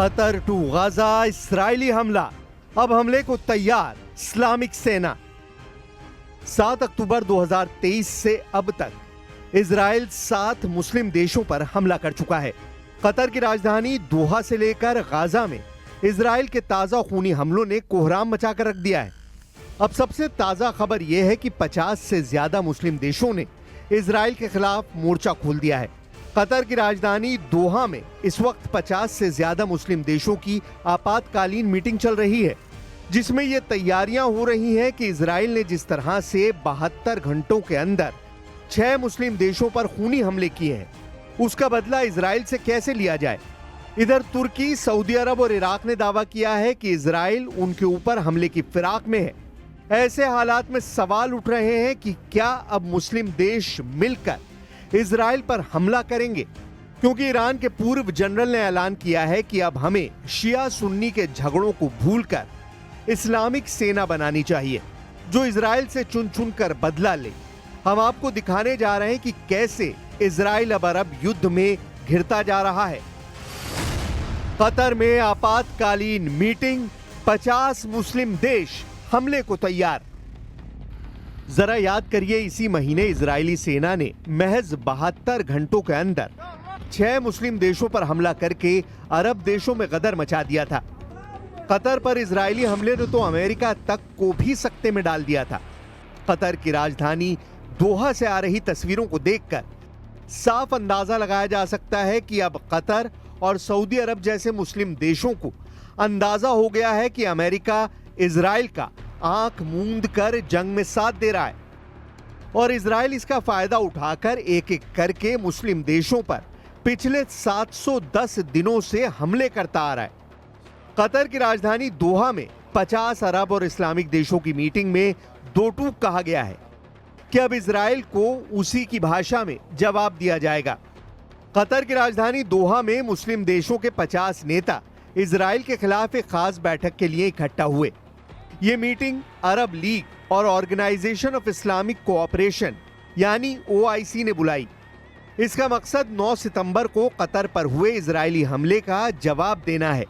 Qatar to Gaza इस्राएली हमला, अब हमले को तैयार इस्लामिक सेना। 7 अक्टूबर 2023 से अब तक इजराइल 7 मुस्लिम देशों पर हमला कर चुका है। कतर की राजधानी दोहा से लेकर गाजा में इजराइल के ताजा खूनी हमलों ने कोहराम मचाकर रख दिया है। अब सबसे ताजा खबर यह है कि 50 से ज्यादा मुस्लिम देशों ने इजराइल के खिलाफ मोर्चा खोल दिया है। कतर की राजधानी दोहा में इस वक्त 50 से ज्यादा मुस्लिम देशों की आपातकालीन मीटिंग चल रही है, जिसमें ये तैयारियां हो रही हैं कि इजराइल ने जिस तरह से 72 घंटों के अंदर 6 मुस्लिम देशों पर खूनी हमले किए हैं, उसका बदला इजराइल से कैसे लिया जाए। इधर तुर्की, सऊदी अरब और इराक ने दावा किया है कि इजराइल उनके ऊपर हमले की फिराक में है। ऐसे हालात में सवाल उठ रहे हैं कि क्या अब मुस्लिम देश मिलकर इजराइल पर हमला करेंगे, क्योंकि ईरान के पूर्व जनरल ने ऐलान किया है कि अब हमें शिया सुन्नी के झगड़ों को भूलकर इस्लामिक सेना बनानी चाहिए, जो इजराइल से चुन चुन कर बदला ले। हम आपको दिखाने जा रहे हैं कि कैसे इजराइल अब अरब युद्ध में घिरता जा रहा है। कतर में आपातकालीन मीटिंग, 50 मुस्लिम देश हमले को तैयार। जरा याद करिए, इसी महीने इजरायली सेना ने महज 72 घंटों के अंदर 6 मुस्लिम देशों पर हमला करके अरब देशों में गदर मचा दिया था। कतर पर इजरायली हमले ने तो अमेरिका तक को भी सकते में डाल दिया था। कतर की राजधानी दोहा से आ रही तस्वीरों को देखकर साफ अंदाजा लगाया जा सकता है कि अब कतर और सऊदी अरब जैसे मुस्लिम देशों को अंदाजा हो गया है कि अमेरिका इजराइल का आंख मूंद कर जंग में साथ दे रहा है, और इजराइल इसका फायदा उठाकर एक एक करके मुस्लिम देशों पर पिछले 710 दिनों से हमले करता आ रहा है। कतर की राजधानी दोहा में 50 अरब और इस्लामिक देशों की मीटिंग में दो टूक कहा गया है कि अब इजराइल को उसी की भाषा में जवाब दिया जाएगा। कतर की राजधानी दोहा में मुस्लिम देशों के 50 नेता इजराइल के खिलाफ एक खास बैठक के लिए इकट्ठा हुए। ये मीटिंग अरब लीग और ऑर्गेनाइजेशन ऑफ इस्लामिक कोऑपरेशन यानी OIC ने बुलाई। इसका मकसद 9 सितंबर को कतर पर हुए इजरायली हमले का जवाब देना है।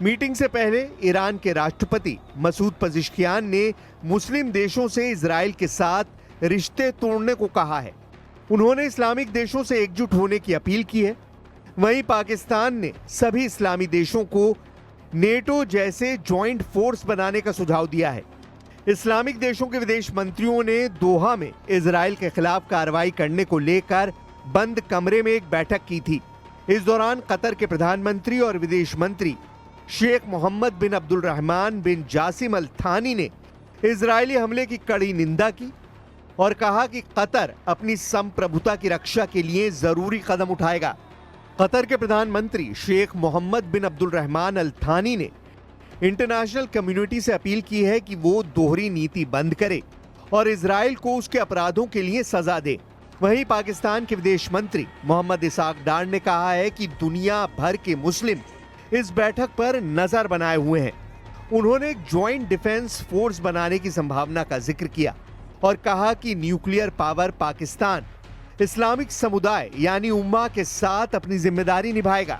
मीटिंग से पहले ईरान के राष्ट्रपति मसूद पजिश्कियान ने मुस्लिम देशों से इजराइल के साथ रिश्ते तोड़ने को कहा है। उन्होंने इस्लामिक देशों से एकजुट होने की अपील की है। वहीं पाकिस्तान ने सभी इस्लामी देशों को नेटो जैसे ज्वाइंट फोर्स बनाने का सुझाव दिया है। इस्लामिक देशों के विदेश मंत्रियों ने दोहा में इजराइल के खिलाफ कार्रवाई करने को लेकर बंद कमरे में एक बैठक की थी। इस दौरान कतर के प्रधानमंत्री और विदेश मंत्री शेख मोहम्मद बिन अब्दुल रहमान बिन जासिम अल थानी ने इजरायली हमले की कड़ी निंदा की और कहा कि कतर अपनी संप्रभुता की रक्षा के लिए जरूरी कदम उठाएगा। कतर के प्रधानमंत्री शेख मोहम्मद बिन अब्दुल रहमान अल थानी ने इंटरनेशनल कम्युनिटी से अपील की है कि वो दोहरी नीति बंद करे और इजराइल को उसके अपराधों के लिए सजा दे। वहीं पाकिस्तान के विदेश मंत्री मोहम्मद इसाक डार ने कहा है कि दुनिया भर के मुस्लिम इस बैठक पर नजर बनाए हुए हैं। उन्होंने एक ज्वाइंट डिफेंस फोर्स बनाने की संभावना का जिक्र किया और कहा कि न्यूक्लियर पावर पाकिस्तान इस्लामिक समुदाय यानी उम्मा के साथ अपनी जिम्मेदारी निभाएगा।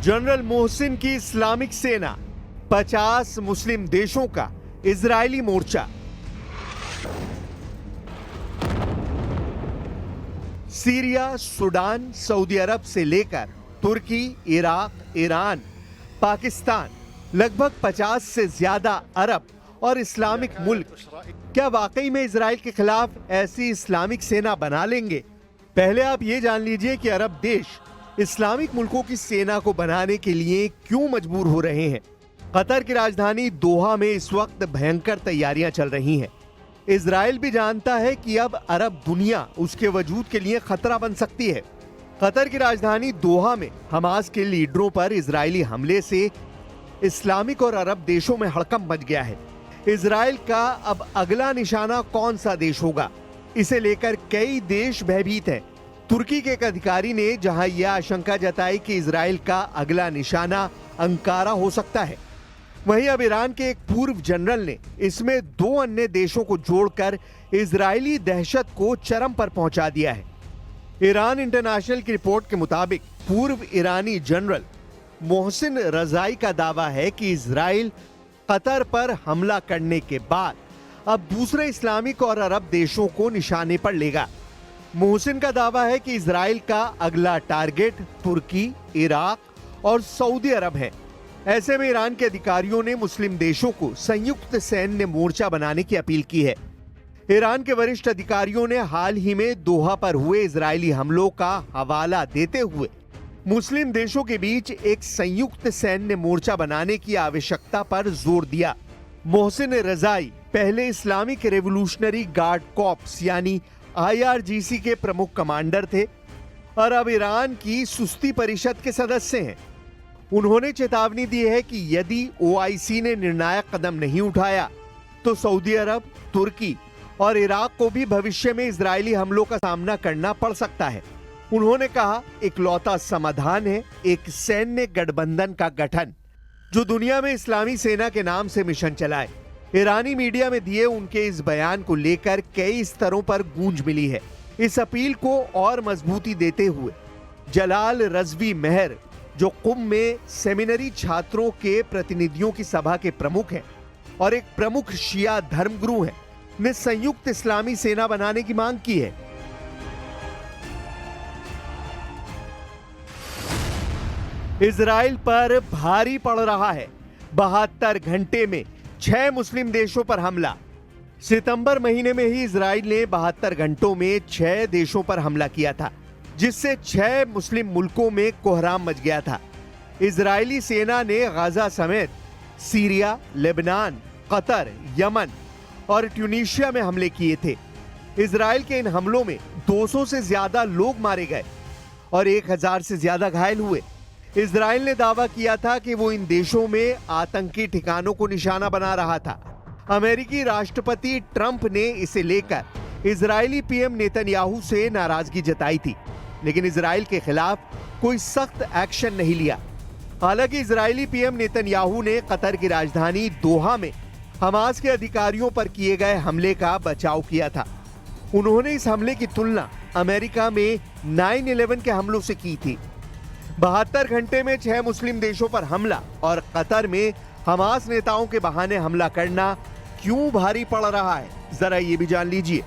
जनरल मोहसिन की इस्लामिक सेना, 50 मुस्लिम देशों का इजरायली मोर्चा। सीरिया, सूडान, सऊदी अरब से लेकर तुर्की, इराक, ईरान, पाकिस्तान, लगभग 50 से ज्यादा अरब और इस्लामिक मुल्क क्या वाकई में इजराइल के खिलाफ ऐसी इस्लामिक सेना बना लेंगे? पहले आप ये जान लीजिए कि अरब देश इस्लामिक मुल्कों की सेना को बनाने के लिए क्यों मजबूर हो रहे हैं। कतर की राजधानी दोहा में इस वक्त भयंकर तैयारियां चल रही हैं। इजराइल भी जानता है कि अब अरब दुनिया उसके वजूद के लिए खतरा बन सकती है। कतर की राजधानी दोहा में हमास के लीडरों पर इजरायली हमले से इस्लामिक और अरब देशों में हड़कंप मच गया है। इजराइल का अब अगला निशाना कौन सा देश होगा, इसे लेकर कई देश भयभीत हैं। तुर्की के एक अधिकारी ने जहां यह आशंका जताई कि इजराइल का अगला निशाना अंकारा हो सकता है, वहीं अब ईरान के एक पूर्व जनरल ने इसमें 2 अन्य देशों को जोड़कर इजरायली दहशत को चरम पर पहुंचा दिया है। ईरान इंटरनेशनल की रिपोर्ट के मुताबिक पूर्व ईरानी जनरल मोहसिन रजाई का दावा है कि इजराइल कतर पर हमला करने के बाद अब दूसरे इस्लामिक और अरब देशों को निशाने पर लेगा। मोहसिन का दावा है कि इजराइल का अगला टारगेट तुर्की, इराक और सऊदी अरब है। ऐसे में ईरान के अधिकारियों ने मुस्लिम देशों को संयुक्त सैन्य मोर्चा बनाने की अपील की है। ईरान के वरिष्ठ अधिकारियों ने हाल ही में दोहा पर हुए इजरायली हमलों का हवाला देते हुए मुस्लिम देशों के बीच एक संयुक्त सैन्य मोर्चा बनाने की आवश्यकता पर जोर दिया। मोहसिन रजाई पहले इस्लामिक रेवोल्यूशनरी गार्ड कॉर्प्स यानी IRGC के प्रमुख कमांडर थे और अब ईरान की सुस्ती परिषद के सदस्य हैं। उन्होंने चेतावनी दी है कि यदि OIC ने निर्णायक कदम नहीं उठाया तो सऊदी अरब, तुर्की और इराक को भी भविष्य में इजरायली हमलों का सामना करना पड़ सकता है। उन्होंने कहा, इकलौता समाधान है एक सैन्य गठबंधन का गठन जो दुनिया में इस्लामी सेना के नाम से मिशन चलाए। ईरानी मीडिया में दिए उनके इस बयान को लेकर कई स्तरों पर गूंज मिली है। इस अपील को और मजबूती देते हुए जलाल रजवी मेहर, जो कुम में सेमिनरी छात्रों के प्रतिनिधियों की सभा के प्रमुख हैं और एक प्रमुख शिया धर्मगुरु हैं, ने संयुक्त इस्लामी सेना बनाने की मांग की है। इजराइल पर भारी पड़ रहा है। 72 घंटे में 6 मुस्लिम देशों पर हमला। सितंबर महीने में ही इजराइल ने 72 घंटों में 6 देशों पर हमला किया था, जिससे 6 मुस्लिम मुल्कों में कोहराम मच गया था। इजरायली सेना ने गाजा समेत सीरिया, लेबनान, कतर, यमन और ट्यूनीशिया में हमले किए थे। इजराइल के इन हमलों में 200 से ज्यादा लोग मारे गए और 1000 से ज्यादा घायल हुए। इजराइल ने दावा किया था कि वो इन देशों में आतंकी ठिकानों को निशाना बना रहा था। अमेरिकी राष्ट्रपति ट्रंप ने इसे लेकर इजरायली पीएम नेतन्याहू से नाराजगी जताई थी, लेकिन इजराइल के खिलाफ कोई सख्त एक्शन नहीं लिया। हालांकि इजरायली पीएम नेतन्याहू ने कतर की राजधानी दोहा में हमास के अधिकारियों पर किए गए हमले का बचाव किया था। उन्होंने इस हमले की तुलना अमेरिका में 9/11 के हमलों से की थी। 72 घंटे में 6 मुस्लिम देशों पर हमला और कतर में हमास नेताओं के बहाने हमला करना क्यों भारी पड़ रहा है, जरा ये भी जान लीजिए।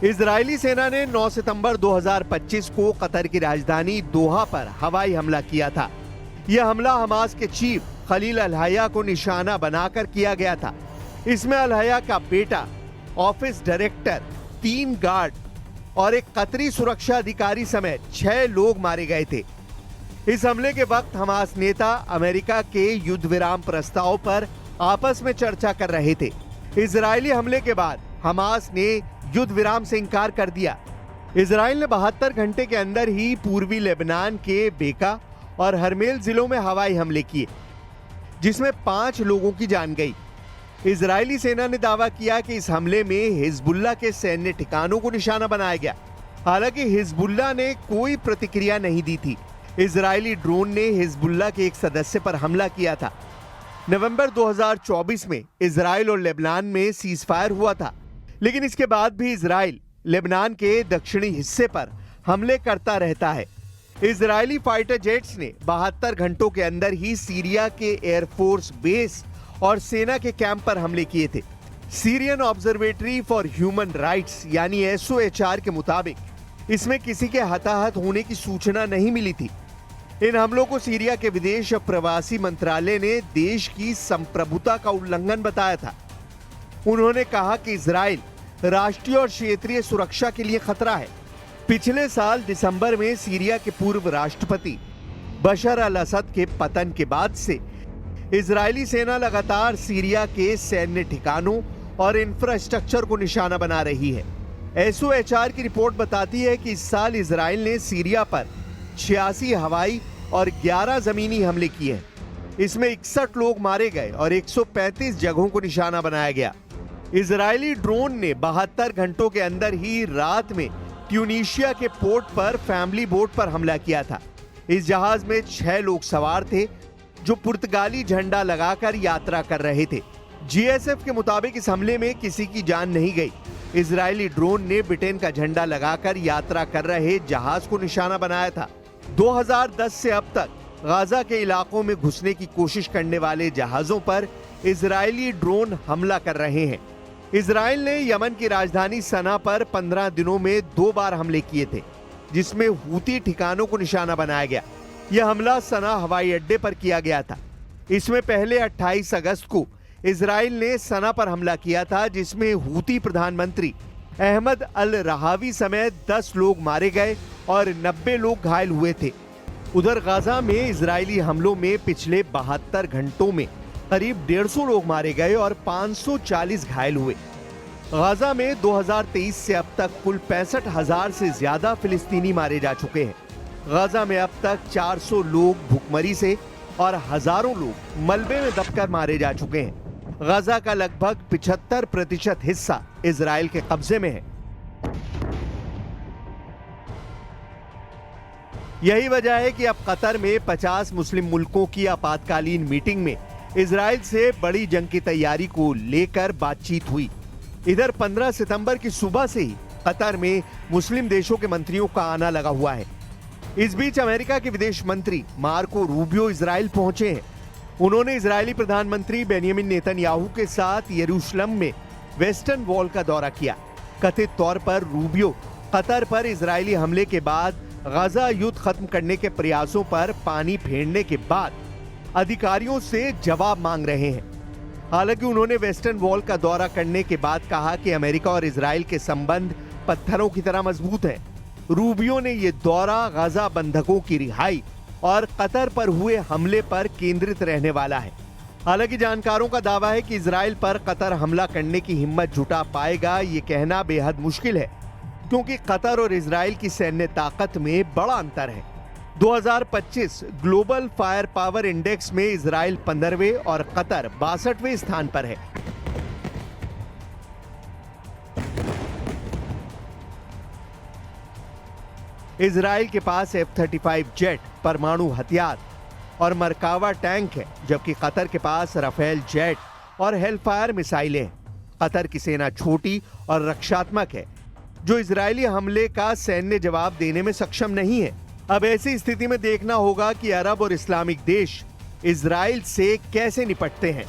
इजरायली सेना ने 9 सितंबर 2025 को कतर की राजधानी दोहा पर हवाई हमला किया था। यह हमला हमास के चीफ खलील अल-हया को निशाना बनाकर किया गया था। इसमें अल-हया का बेटा, ऑफिस डायरेक्टर, 3 गार्ड और एक कतरी सुरक्षा अधिकारी समेत 6 लोग मारे गए थे। इस हमले के वक्त हमास नेता अमेरिका के युद्ध विराम प्रस्ताव पर आपस में चर्चा कर रहे थे। इजरायली हमले के बाद हमास ने युद्ध विराम से इंकार कर दिया। इजराइल ने 72 घंटे के अंदर ही पूर्वी लेबनान के बेका और हरमेल जिलों में हवाई हमले किए, जिसमें 5 लोगों की जान गई। इजरायली सेना ने दावा किया कि इस हमले में हिजबुल्लाह के सैन्य ठिकानों को निशाना बनाया गया। हालांकि हिजबुल्लाह ने कोई प्रतिक्रिया नहीं दी थी। इजरायली ड्रोन ने हिजबुल्लाह के एक सदस्य पर हमला किया था। नवंबर 2024 में इजराइल और लेबनान में सीजफायर हुआ था, लेकिन इसके बाद भी इजराइल लेबनान के दक्षिणी हिस्से पर हमले करता रहता है। इजरायली फाइटर जेट्स ने 72 घंटों के अंदर ही सीरिया के एयरफोर्स बेस और सेना के कैंप पर हमले किए थे। Syrian observatory for human rights यानी SOHR के मुताबिक इसमें किसी के हताहत होने की सूचना नहीं मिली थी। इन हमलों को सीरिया के विदेश प्रवासी मंत्रालय ने देश की संप्रभुता का उल्लंघन बताया था। उन्होंने कहा कि इजराइल राष्ट्रीय और क्षेत्रीय सुरक्षा के लिए खतरा है। पिछले साल दिसंबर में सीरिया के पूर्व राष्ट्रपति बशर अल असद के पतन के बाद से इजरायली सेना लगातार सीरिया के सैन्य ठिकानों और इंफ्रास्ट्रक्चर को निशाना बना रही है। एसओएचआर की रिपोर्ट बताती है कि इस साल इजराइल ने सीरिया पर 86 हवाई और 11 जमीनी हमले किए हैं। इसमें 61 लोग मारे गए और 135 जगहों को निशाना बनाया गया। इजरायली ड्रोन ने 72 घंटों के अंदर ही रात में ट्यूनीशिया के पोर्ट पर फैमिली बोट पर हमला किया था। इस जहाज में 6 लोग सवार थे जो पुर्तगाली झंडा लगाकर यात्रा कर रहे थे। जीएसएफ के मुताबिक इस हमले में किसी की जान नहीं गई। इजरायली ड्रोन ने ब्रिटेन का झंडा लगाकर यात्रा कर रहे जहाज को निशाना बनाया था। 2010 से अब तक गाजा के इलाकों में घुसने की कोशिश करने वाले जहाजों पर इजरायली ड्रोन हमला कर रहे हैं। इजराइल ने यमन की राजधानी सना पर 15 दिनों में 2 बार हमले किए थे, जिसमें हूती ठिकानों को निशाना बनाया गया। यह हमला सना हवाई अड्डे पर किया गया था। इसमें पहले 28 अगस्त को इजराइल ने सना पर हमला किया था, जिसमें हूती प्रधानमंत्री अहमद अल रहावी समेत 10 लोग मारे गए और 90 लोग घायल हुए थे। उधर गाजा में इजरायली हमलों में पिछले 72 घंटों में करीब 150 लोग मारे गए और 540 घायल हुए। गाजा में 2023 से अब तक कुल 65,000 से ज्यादा फिलिस्तीनी मारे जा चुके हैं। गाजा में अब तक 400 लोग भूखमरी से और हजारों लोग मलबे में दबकर मारे जा चुके हैं। गाजा का लगभग 75% हिस्सा इजराइल के कब्जे में है। यही वजह है कि अब कतर में 50 मुस्लिम मुल्कों की आपातकालीन मीटिंग में इजराइल से बड़ी जंग की तैयारी को लेकर बातचीत हुई। इधर 15 सितंबर की सुबह से ही कतर में मुस्लिम देशों के मंत्रियों का आना लगा हुआ है। इस बीच अमेरिका के विदेश मंत्री मार्को रूबियो इजराइल पहुंचे हैं। उन्होंने इजरायली प्रधानमंत्री बेंयामिन नेतन्याहू के साथ यरूशलेम में वेस्टर्न वॉल का दौरा किया। कथित तौर पर रूबियो कतर पर इजरायली हमले के बाद गाजा युद्ध खत्म करने के प्रयासों पर पानी फेरने के बाद अधिकारियों से जवाब मांग रहे हैं। हालांकि उन्होंने वेस्टर्न वॉल का दौरा करने के बाद कहा कि अमेरिका और इजराइल के संबंध पत्थरों की तरह मजबूत है। रूबियो ने यह दौरा गाजा बंधकों की रिहाई और कतर पर हुए हमले पर केंद्रित रहने वाला है। हालांकि जानकारों का दावा है कि इजराइल पर कतर हमला करने की हिम्मत जुटा पाएगा, ये कहना बेहद मुश्किल है, क्योंकि कतर और इजराइल की सैन्य ताकत में बड़ा अंतर है। 2025 ग्लोबल फायर पावर इंडेक्स में इजराइल 15वें और कतर 62वें स्थान पर है। इजराइल के पास F-35 जेट, परमाणु हथियार और मरकावा टैंक है, जबकि कतर के पास राफेल जेट और हेलफायर मिसाइलें हैं। कतर की सेना छोटी और रक्षात्मक है, जो इजरायली हमले का सैन्य जवाब देने में सक्षम नहीं है। अब ऐसी स्थिति में देखना होगा कि अरब और इस्लामिक देश इजराइल से कैसे निपटते हैं।